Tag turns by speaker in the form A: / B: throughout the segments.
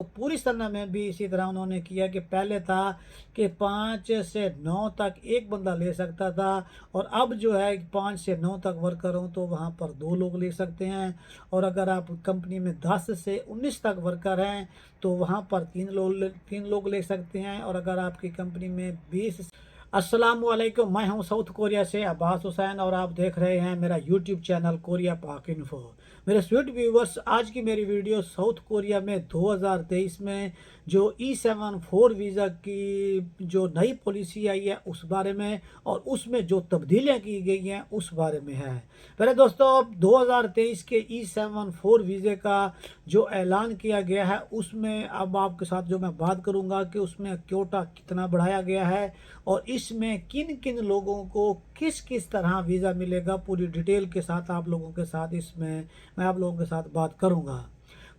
A: पूरी सना में भी इसी तरह उन्होंने किया कि पहले था कि 5 से 9 तक एक बंदा ले सकता था, और अब जो है 5 से 9 तक वर्कर हों तो वहाँ पर 2 लोग ले सकते हैं। और अगर आप कंपनी में 10 से 19 तक वर्कर हैं तो वहाँ पर 3 लोग ले सकते हैं। और अगर आपकी कंपनी में 20। अस्सलाम वालेकुम, मैं हूं साउथ कोरिया से अब्बास हुसैन और आप देख रहे हैं मेरा यूट्यूब चैनल कोरिया पाक इन्फो। मेरे स्वीट व्यूवर्स, आज की मेरी वीडियो साउथ कोरिया में 2023 में जो E74 वीज़ा की जो नई पॉलिसी आई है उस बारे में, और उसमें जो तब्दीलियां की गई हैं उस बारे में है। पहले दोस्तों, 2023 के E74 वीज़े का जो ऐलान किया गया है उसमें अब आपके साथ जो मैं बात करूंगा कि उसमें क्योटा कितना बढ़ाया गया है और इसमें किन किन लोगों को किस किस तरह वीज़ा मिलेगा, पूरी डिटेल के साथ आप लोगों के साथ इसमें मैं आप लोगों के साथ बात करूंगा।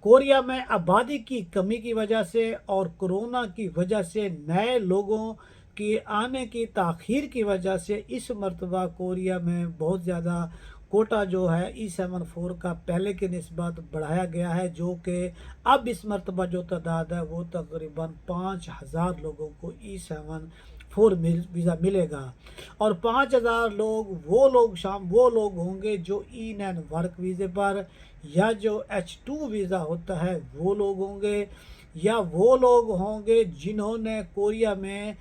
A: कोरिया में आबादी की कमी की वजह से और कोरोना की वजह से नए लोगों की आने की ताख़ीर की वजह से इस मरतबा कोरिया में बहुत ज़्यादा कोटा जो है E74 का पहले के निस्बत बढ़ाया गया है, जो कि अब इस मरतबा जो तादाद है वो तकरीबन 5000 लोगों को E74 वीज़ा मिलेगा। और 5000 लोग वो लोग होंगे जो E9 वर्क वीज़े पर, या जो H2 वीज़ा होता है वो लोग होंगे, या वो लोग होंगे जिन्होंने कोरिया में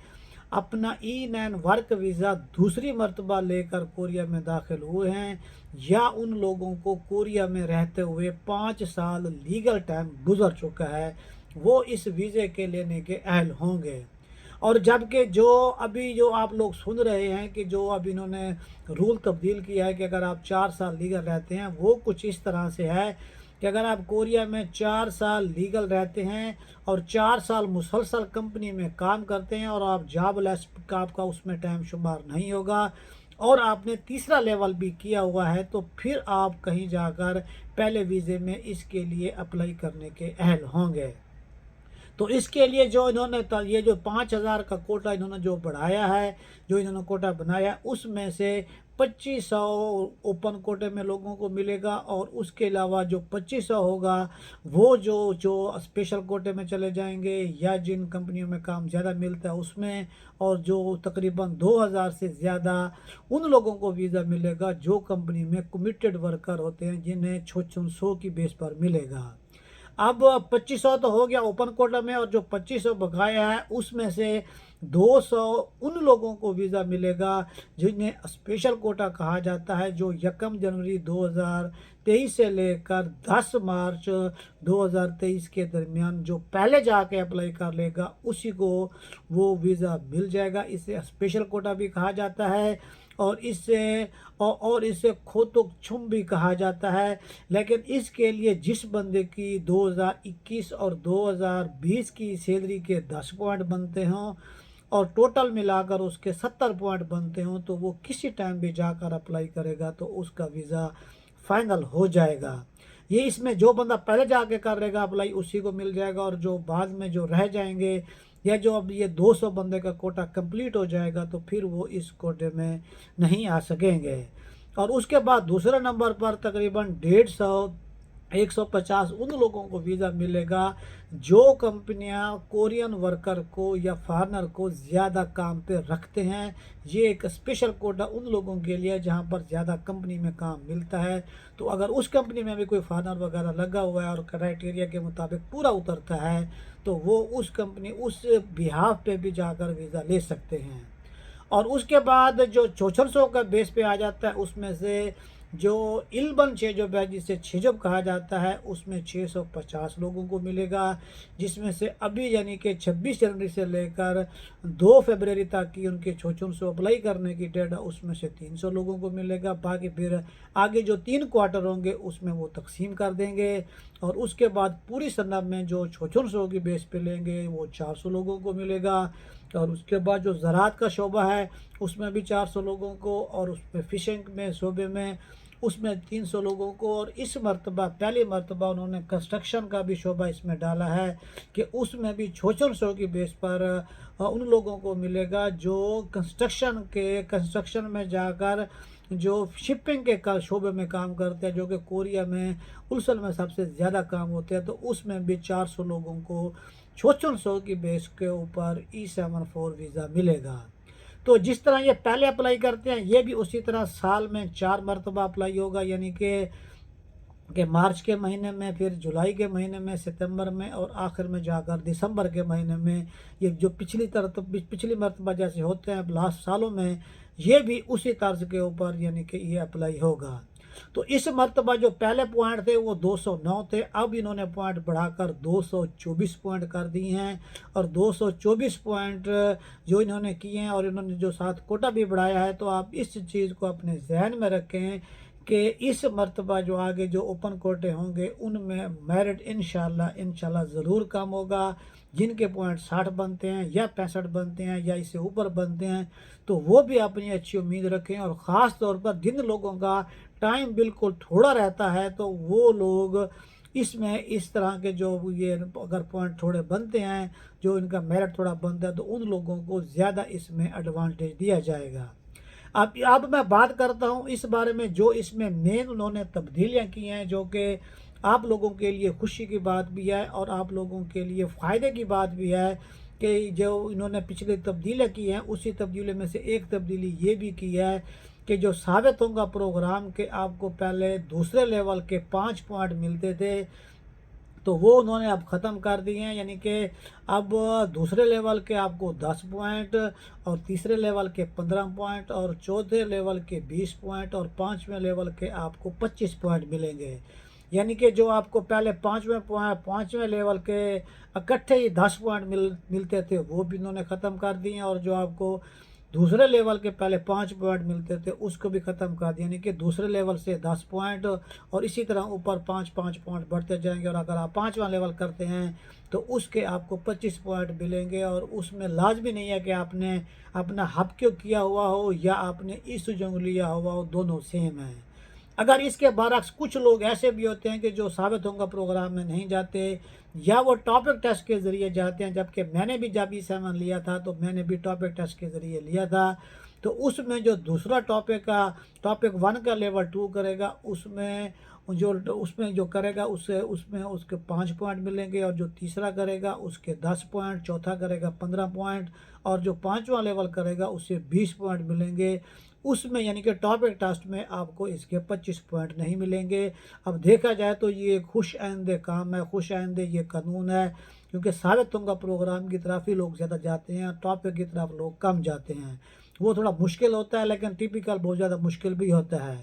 A: अपना E9 वर्क वीज़ा दूसरी मरतबा लेकर कोरिया में दाखिल हुए हैं, या उन लोगों को कोरिया में रहते हुए 5 साल लीगल टाइम गुजर चुका है, वो इस वीज़े के लेने के अहल होंगे। और जबकि जो अभी जो आप लोग सुन रहे हैं कि जो अब इन्होंने रूल तब्दील किया है कि अगर आप 4 साल लीगल रहते हैं, वो कुछ इस तरह से है कि अगर आप कोरिया में 4 साल लीगल रहते हैं और 4 साल मुसलसल कंपनी में काम करते हैं और आप जॉबलेस का आपका उसमें टाइम शुमार नहीं होगा, और आपने तीसरा लेवल भी किया हुआ है, तो फिर आप कहीं जाकर पहले वीज़े में इसके लिए अप्लाई करने के अहल होंगे। तो इसके लिए जो इन्होंने ये जो 5000 का कोटा इन्होंने जो बढ़ाया है, जो इन्होंने कोटा बनाया, उसमें से 2500 ओपन कोटे में लोगों को मिलेगा, और उसके अलावा जो 2500 होगा वो जो जो स्पेशल कोटे में चले जाएंगे या जिन कंपनियों में काम ज़्यादा मिलता है उसमें, और जो तकरीबन 2000 से ज़्यादा उन लोगों को वीज़ा मिलेगा जो कंपनी में कमिटेड वर्कर होते हैं, जिन्हें 600 की बेस पर मिलेगा। अब 2500 तो हो गया ओपन कोटा में, और जो 2500 बकाया है उसमें से 200 उन लोगों को वीज़ा मिलेगा जिन्हें स्पेशल कोटा कहा जाता है, जो 1 जनवरी 2023 से लेकर 10 मार्च 2023 के दरमियान जो पहले जाके अप्लाई कर लेगा उसी को वो वीज़ा मिल जाएगा। इसे स्पेशल कोटा भी कहा जाता है, और इसे खोतुक छुम भी कहा जाता है। लेकिन इसके लिए जिस बंदे की 2021 और 2020 की सैलरी के 10 पॉइंट बनते हों और टोटल मिलाकर उसके 70 पॉइंट बनते हों, तो वो किसी टाइम भी जाकर अप्लाई करेगा तो उसका वीज़ा फाइनल हो जाएगा। ये इसमें जो बंदा पहले जाके करेगा अप्लाई उसी को मिल जाएगा, और जो बाद में जो रह जाएंगे, या जो अब ये 200 बंदे का कोटा कंप्लीट हो जाएगा तो फिर वो इस कोटे में नहीं आ सकेंगे। और उसके बाद दूसरे नंबर पर तकरीबन 150 150 उन लोगों को वीज़ा मिलेगा जो कंपनियां कोरियन वर्कर को या फॉरनर को ज़्यादा काम पे रखते हैं। ये एक स्पेशल कोटा उन लोगों के लिए जहां पर ज़्यादा कंपनी में काम मिलता है। तो अगर उस कंपनी में भी कोई फॉरनर वगैरह लगा हुआ है और क्राइटेरिया के मुताबिक पूरा उतरता है तो वो उस कंपनी उस बिहाफ पे भी जाकर वीज़ा ले सकते हैं। और उसके बाद जो 400 का बेस पे आ जाता है, उसमें से जो इल्बन छेजोब है जिसे छेजोब कहा जाता है, उसमें 650 लोगों को मिलेगा, जिसमें से अभी यानी कि 26 जनवरी से लेकर 2 फरवरी तक की उनके 600 अप्लाई करने की डेट है, उसमें से 300 लोगों को मिलेगा। बाकी फिर आगे जो 3 क्वार्टर होंगे उसमें वो तकसीम कर देंगे, और उसके बाद पूरी सनद में जो 600 की बेस पे लेंगे वो 400 लोगों को मिलेगा। और उसके बाद जो ज़राअत का शोबा है उसमें भी 400 लोगों को, और उसमें फ़िशिंग में शोबे में उसमें 300 लोगों को, और इस मरतबा पहली मरतबा उन्होंने कंस्ट्रक्शन का भी शोबा इसमें डाला है कि उसमें भी 600 की बेस पर उन लोगों को मिलेगा जो कंस्ट्रक्शन में जाकर जो शिपिंग के का शोबे में काम करते हैं, जो कि कोरिया में उलसल में सबसे ज़्यादा काम होते हैं, तो उसमें भी 400 लोगों को 400 की बेस के ऊपर E74 वीज़ा मिलेगा। तो जिस तरह ये पहले अप्लाई करते हैं, ये भी उसी तरह साल में 4 मरतबा अप्लाई होगा, यानी कि मार्च के महीने में, फिर जुलाई के महीने में, सितंबर में और आखिर में जाकर दिसंबर के महीने में। ये जो पिछली मरतबा जैसे होते हैं लास्ट सालों में, ये भी उसी तर्ज के ऊपर यानी कि ये अप्लाई होगा। तो इस मरतबा जो पहले पॉइंट थे वो 209 थे, अब इन्होंने पॉइंट बढ़ाकर 224 पॉइंट कर दिए हैं। और 224 पॉइंट जो इन्होंने किए हैं और इन्होंने जो साथ कोटा भी बढ़ाया है, तो आप इस चीज़ को अपने जहन में रखें कि इस मरतबा जो आगे जो ओपन कोटे होंगे उनमें मेरिट इंशाल्लाह ज़रूर कम होगा। जिनके पॉइंट 60 बनते हैं या 65 बनते हैं या इससे ऊपर बनते हैं, तो वो भी अपनी अच्छी उम्मीद रखें। और ख़ास तौर पर जिन लोगों का टाइम बिल्कुल थोड़ा रहता है, तो वो लोग इसमें इस तरह के जो ये अगर पॉइंट थोड़े बनते हैं, जो इनका मेरिट थोड़ा बनता है, तो उन लोगों को ज़्यादा इसमें एडवांटेज दिया जाएगा। अब मैं बात करता हूँ इस बारे में, जो इसमें मेन उन्होंने तब्दीलियाँ की हैं, जो कि आप लोगों के लिए खुशी की बात भी है और आप लोगों के लिए फ़ायदे की बात भी है। कि जो इन्होंने पिछले तब्दीलियाँ की हैं, उसी तब्दीली में से एक तब्दीली ये भी की है कि जो साबित होगा प्रोग्राम के आपको पहले दूसरे लेवल के 5 पॉइंट मिलते थे, तो वो उन्होंने अब ख़त्म कर दिए हैं। यानी कि अब दूसरे लेवल के आपको 10 पॉइंट और तीसरे लेवल के 15 पॉइंट और चौथे लेवल के 20 पॉइंट और पाँचवें लेवल के आपको 25 पॉइंट मिलेंगे। यानी कि जो आपको पहले पाँचवें लेवल के इकट्ठे ही 10 पॉइंट मिलते थे, वो भी इन्होंने ख़त्म कर दिए हैं। और जो आपको दूसरे लेवल के पहले 5 पॉइंट मिलते थे, उसको भी ख़त्म कर दिया। यानी कि दूसरे लेवल से 10 पॉइंट और इसी तरह ऊपर 5-5 पॉइंट बढ़ते जाएंगे। और अगर आप 5वां लेवल करते हैं, तो उसके आपको 25 पॉइंट मिलेंगे। और उसमें लाजमी नहीं है कि आपने अपना हब किया हुआ हो या आपने इस जंग लिया हुआ हो, दोनों सेम है। अगर इसके बरक्स कुछ लोग ऐसे भी होते हैं कि जो साबित होगा प्रोग्राम में नहीं जाते, या वो टॉपिक टेस्ट के ज़रिए जाते हैं, जबकि मैंने भी जब E7 लिया था, तो मैंने भी टॉपिक टेस्ट के ज़रिए लिया था। तो उसमें जो दूसरा टॉपिक 1 का लेवल 2 करेगा, उसमें जो करेगा उसमें उसके 5 पॉइंट मिलेंगे। और जो तीसरा करेगा उसके 10 पॉइंट, चौथा करेगा 15 पॉइंट और जो 5वां लेवल करेगा उससे 20 पॉइंट मिलेंगे। उसमें यानी कि टॉपिक टेस्ट में आपको इसके 25 पॉइंट नहीं मिलेंगे। अब देखा जाए तो ये खुश आइंदे काम है, खुश आइंदे ये कानून है, क्योंकि साबित होगा प्रोग्राम की तरफ ही लोग ज़्यादा जाते हैं, टॉपिक की तरफ लोग कम जाते हैं। वो थोड़ा मुश्किल होता है, लेकिन टिपिकल बहुत ज़्यादा मुश्किल भी होता है।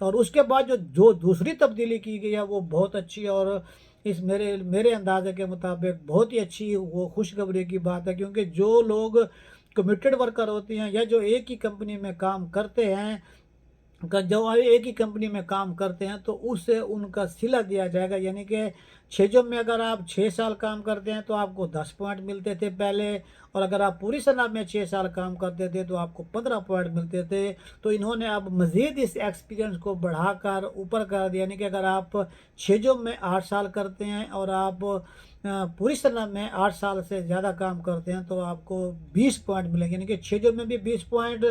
A: और उसके बाद जो दूसरी तब्दीली की गई है, वो बहुत अच्छी है। और इस मेरे अंदाजे के मुताबिक बहुत ही अच्छी वो खुशखबरी की बात है, क्योंकि जो लोग कमिटेड वर्कर होते हैं या जो एक ही कंपनी में काम करते हैं, जो एक ही कंपनी में काम करते हैं, तो उससे उनका सिला दिया जाएगा। यानी कि 6 जॉब में अगर आप 6 साल काम करते हैं, तो आपको 10 पॉइंट मिलते थे पहले। और अगर आप पूरी सनद में 6 साल काम करते थे, तो आपको 15 पॉइंट मिलते थे। तो इन्होंने अब मज़ीद इस एक्सपीरियंस को बढ़ाकर ऊपर कर दिया। यानी कि अगर आप 6 जॉब में 8 साल करते हैं और आप पूरी सनद में 8 साल से ज़्यादा काम करते हैं, तो आपको 20 पॉइंट मिलेंगे। यानी कि 6 जॉब में भी 20 पॉइंट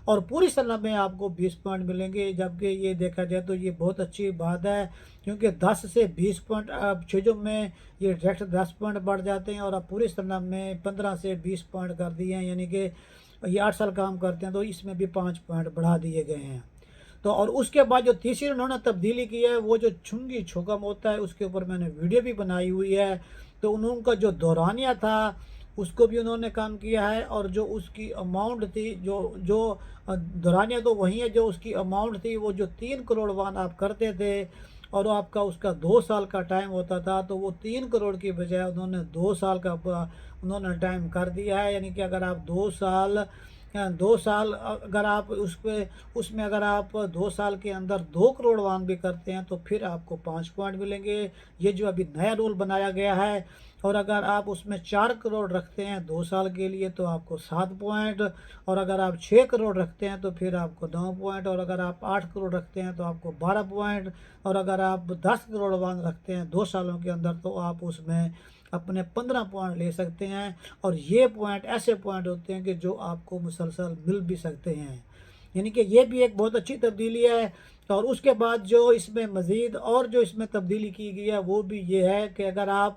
A: और पूरी सनद में आपको 20 पॉइंट मिलेंगे। जबकि ये देखा जाए तो ये बहुत अच्छी बात है, क्योंकि 10 से 20 पॉइंट अब 6 जॉब में ये डायरेक्ट 10 पॉइंट बढ़ जाते हैं। और अब पूरी सनद में 15 से 20 पॉइंट कर दिए हैं। यानी कि ये 8 साल काम करते हैं, तो इसमें भी 5 पॉइंट बढ़ा दिए गए हैं। तो और उसके बाद जो तीसरी उन्होंने तब्दीली की है, वो जो छुंगी छुकम होता है, उसके ऊपर मैंने वीडियो भी बनाई हुई है। तो उनका जो दौरानिया था, उसको भी उन्होंने कम किया है। और जो उसकी अमाउंट थी, जो जो दौरानिया तो वही है, जो उसकी अमाउंट थी, वो जो 3 करोड़ वान आप करते थे और आपका उसका 2 साल का टाइम होता था, तो वो 3 करोड़ की बजाय उन्होंने 2 साल का उन्होंने टाइम कर दिया है। यानी कि अगर आप 2 साल अगर आप उसमें अगर आप 2 साल के अंदर 2 करोड़ वान भी करते हैं, तो फिर आपको 5 पॉइंट मिलेंगे। ये जो अभी नया रूल बनाया गया है। और अगर आप उसमें 4 करोड़ रखते हैं 2 साल के लिए, तो आपको 7 पॉइंट। और अगर आप 6 करोड़ रखते हैं, तो फिर आपको 9 पॉइंट। और अगर आप 8 करोड़ रखते हैं, तो आपको 12 पॉइंट। और अगर आप 10 करोड़ वान रखते हैं 2 सालों के अंदर, तो आप उसमें अपने 15 पॉइंट ले सकते हैं। और ये पॉइंट ऐसे पॉइंट होते हैं कि जो आपको मुसलसल मिल भी सकते हैं। यानी कि ये भी एक बहुत अच्छी तब्दीली है। और उसके बाद जो इसमें मज़ीद और जो इसमें तब्दीली की गई है वो भी ये है कि अगर आप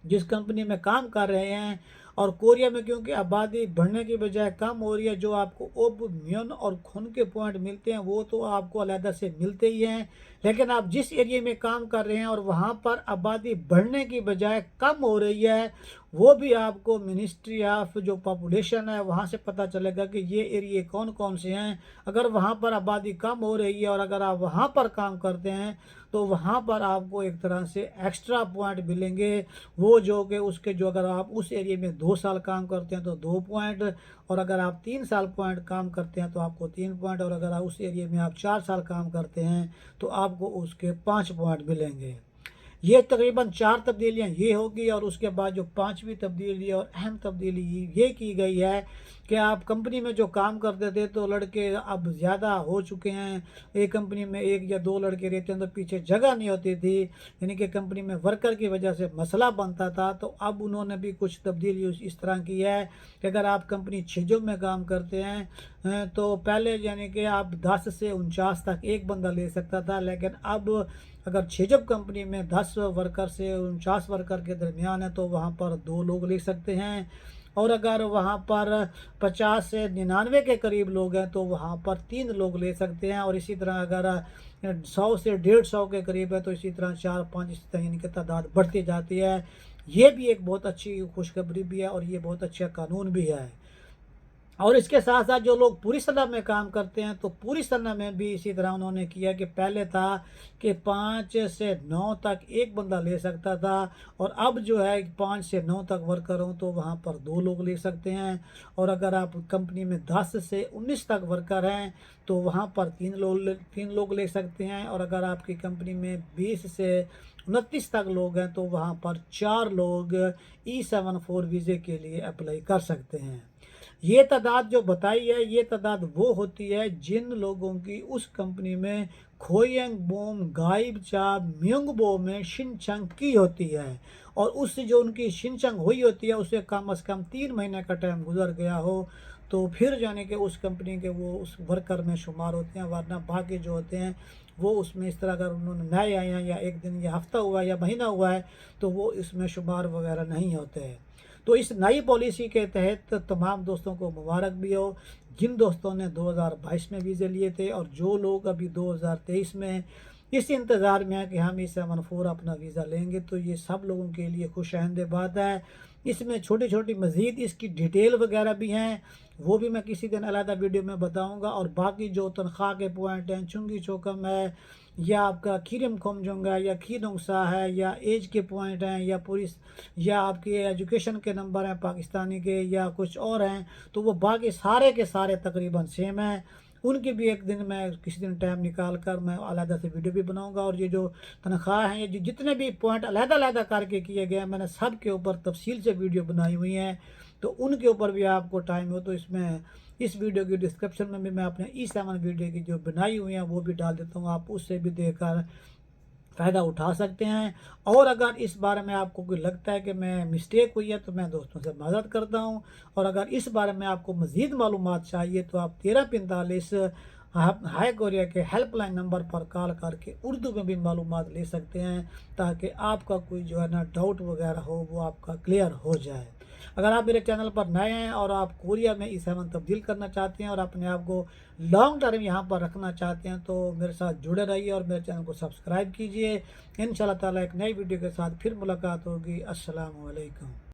A: जिस कंपनी में काम कर रहे हैं और कोरिया में क्योंकि आबादी बढ़ने की बजाय कम हो रही है, जो आपको ओब म्यून और खून के पॉइंट मिलते हैं वो तो आपको अलहदा से मिलते ही हैं, लेकिन आप जिस एरिया में काम कर रहे हैं और वहाँ पर आबादी बढ़ने की बजाय कम हो रही है, वो भी आपको मिनिस्ट्री ऑफ जो पॉपुलेशन है वहाँ से पता चलेगा कि ये एरिए कौन कौन से हैं। अगर वहाँ पर आबादी कम हो रही है और अगर आप वहाँ पर काम करते हैं तो वहाँ पर आपको एक तरह से एक्स्ट्रा पॉइंट मिलेंगे, वो जो कि उसके जो अगर आप उस एरिया में 2 साल काम करते हैं तो 2 पॉइंट, और अगर आप 3 साल पॉइंट काम करते हैं तो आपको 3 पॉइंट, और अगर आप उस एरिया में आप 4 साल काम करते हैं तो आपको उसके 5 पॉइंट मिलेंगे। ये तकरीबन 4 तब्दीलियाँ ये होगी। और उसके बाद जो पांचवी तब्दीली और अहम तब्दीली ये की गई है कि आप कंपनी में जो काम करते थे तो लड़के अब ज़्यादा हो चुके हैं, एक कंपनी में 1 या 2 लड़के रहते हैं तो पीछे जगह नहीं होती थी, यानी कि कंपनी में वर्कर की वजह से मसला बनता था। तो अब उन्होंने भी कुछ तब्दीली इस तरह की है कि अगर आप कंपनी छिजों में काम करते हैं तो पहले यानी कि आप 10 से 49 तक एक बंदा ले सकता था, लेकिन अब अगर छिजब कंपनी में 10 वर्कर से 49 वर्कर के दरमियान है तो वहाँ पर 2 लोग ले सकते हैं, और अगर वहाँ पर 50 से 99 के करीब लोग हैं तो वहाँ पर 3 लोग ले सकते हैं। और इसी तरह अगर 100 से 150 के करीब है तो इसी तरह 4-5 इस तरह इनकी तादाद बढ़ती जाती है। ये भी एक बहुत अच्छी खुशखबरी भी है और ये बहुत अच्छा कानून भी है। और इसके साथ साथ जो लोग पूरी सनह में काम करते हैं तो पूरी सनह में भी इसी तरह उन्होंने किया कि पहले था कि 5 से 9 तक एक बंदा ले सकता था, और अब जो है 5 से 9 तक वर्कर हों तो वहाँ पर 2 लोग ले सकते हैं। और अगर आप कंपनी में 10 से 19 तक वर्कर हैं तो वहाँ पर 3 लोग ले सकते हैं। और अगर आपकी कंपनी में 20 से 29 तक लोग हैं तो वहाँ पर 4 लोग E74 वीज़े के लिए अप्लाई कर सकते हैं। ये तादाद जो बताई है ये तादाद वो होती है जिन लोगों की उस कंपनी में खोयंग बोम गाइब चा म्योंगबो में शिनचंग की होती है, और उससे जो उनकी शिनचंग हुई होती है उससे कम से कम 3 महीने का टाइम गुजर गया हो तो फिर जाने के उस कंपनी के वो उस वर्कर में शुमार होते हैं, वरना बाकी जो होते हैं वो उसमें इस तरह अगर उन्होंने नए आए हैं या एक दिन या हफ्ता हुआ है या महीना हुआ है तो वो इसमें शुमार वगैरह नहीं होते हैं। तो इस नई पॉलिसी के तहत तमाम दोस्तों को मुबारक भी हो, जिन दोस्तों ने 2022 में वीज़े लिए थे और जो लोग अभी 2023 में इस इंतज़ार में है कि हम E74 अपना वीज़ा लेंगे, तो ये सब लोगों के लिए खुश आइंदे बात है। इसमें छोटी छोटी मज़ीद इसकी डिटेल वगैरह भी हैं, वो भी मैं किसी दिन अलग वीडियो में बताऊंगा। और बाकी जो तनख्वाह के पॉइंट हैं, चुंगी चौकम है या आपका खीरम खोमजोंगा या खीनोंगसा है या एज के पॉइंट हैं या पूरी या आपके एजुकेशन के नंबर हैं पाकिस्तानी के या कुछ और हैं, तो वो बाकी सारे के सारे तकरीबन सेम हैं। उनकी भी एक दिन मैं किसी दिन टाइम निकाल कर मैं अलहदा से वीडियो भी बनाऊंगा। और ये जो तनख्वाह हैं, ये जो जितने भी पॉइंट अलहदा करके किए गए हैं, मैंने सब के ऊपर तफसील से वीडियो बनाई हुई हैं, तो उनके ऊपर भी आपको टाइम हो तो इसमें इस वीडियो की डिस्क्रिप्शन में भी मैं अपने E7 वीडियो की जो बनाई हुई हैं वो भी डाल देता हूँ, आप उससे भी देखकर फ़ायदा उठा सकते हैं। और अगर इस बारे में आपको कोई लगता है कि मैं मिस्टेक हुई है तो मैं दोस्तों से मदद करता हूं। और अगर इस बारे में आपको मज़ीद मालूमात चाहिए तो आप 1345 हाई कोरिया के हेल्पलाइन नंबर पर कॉल करके उर्दू में भी मालूमात ले सकते हैं, ताकि आपका कोई जो है ना डाउट वगैरह हो वो आपका क्लियर हो जाए। अगर आप मेरे चैनल पर नए हैं और आप कोरिया में E7 तब्दील करना चाहते हैं और अपने आप को लॉन्ग टर्म यहाँ पर रखना चाहते हैं तो मेरे साथ जुड़े रहिए और मेरे चैनल को सब्सक्राइब कीजिए। इंशाल्लाह ताला एक नई वीडियो के साथ फिर मुलाकात होगी। अस्सलाम वालेकुम।